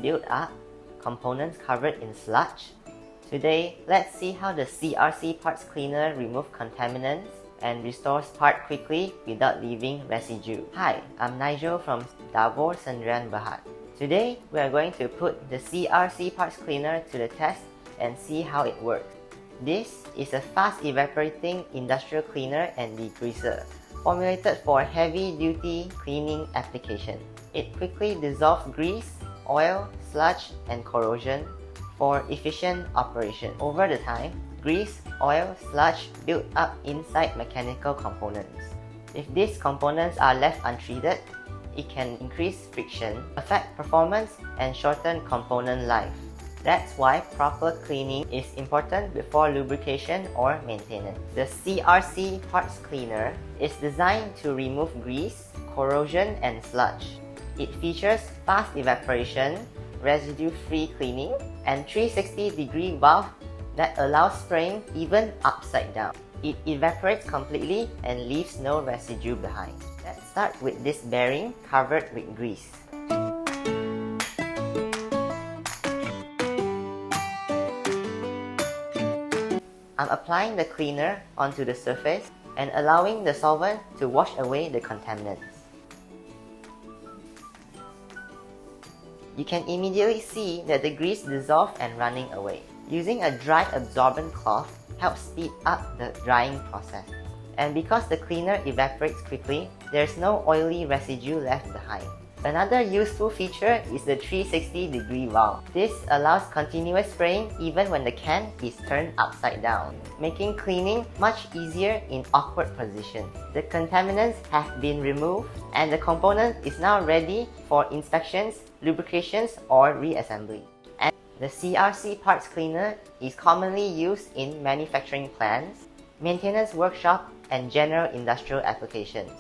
built up, components covered in sludge. Today, let's see how the CRC Parts Cleaner removes contaminants and restores part quickly without leaving residue. Hi, I'm Nigel from Davor Sendirian Berhad. Today, we are going to put the CRC Parts Cleaner to the test and see how it works. This is a fast evaporating industrial cleaner and degreaser, formulated for heavy-duty cleaning application. It quickly dissolves grease, oil, sludge, and corrosion for efficient operation. Over the time, grease, oil, sludge build up inside mechanical components. If these components are left untreated, it can increase friction, affect performance, and shorten component life. That's why proper cleaning is important before lubrication or maintenance. The CRC Parts Cleaner is designed to remove grease, corrosion, and sludge. It features fast evaporation, residue-free cleaning, and 360-degree valve that allows spraying even upside down. It evaporates completely and leaves no residue behind. Let's start with this bearing covered with grease. I'm applying the cleaner onto the surface and allowing the solvent to wash away the contaminants. You can immediately see that the grease dissolved and running away. Using a dry absorbent cloth helps speed up the drying process. And because the cleaner evaporates quickly, there's no oily residue left behind. Another useful feature is the 360-degree valve. This allows continuous spraying even when the can is turned upside down, making cleaning much easier in awkward positions. The contaminants have been removed and the component is now ready for inspections, lubrications, or reassembly. And the CRC Parts Cleaner is commonly used in manufacturing plants, maintenance workshop, and general industrial applications.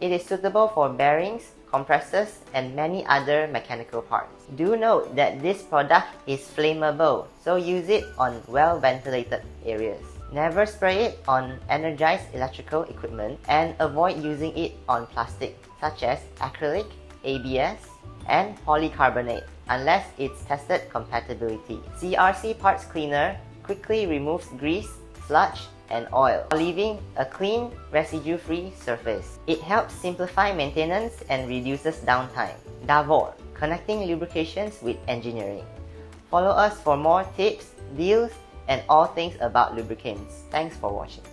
It is suitable for bearings, compressors, and many other mechanical parts. Do note that this product is flammable, so use it on well-ventilated areas. Never spray it on energized electrical equipment and avoid using it on plastic such as acrylic, ABS, and polycarbonate unless it's tested compatibility. CRC Parts Cleaner quickly removes grease, sludge, and oil, leaving a clean, residue-free surface. It helps simplify maintenance and reduces downtime. Davor, connecting lubrications with engineering. Follow us for more tips, deals, and all things about lubricants. Thanks for watching.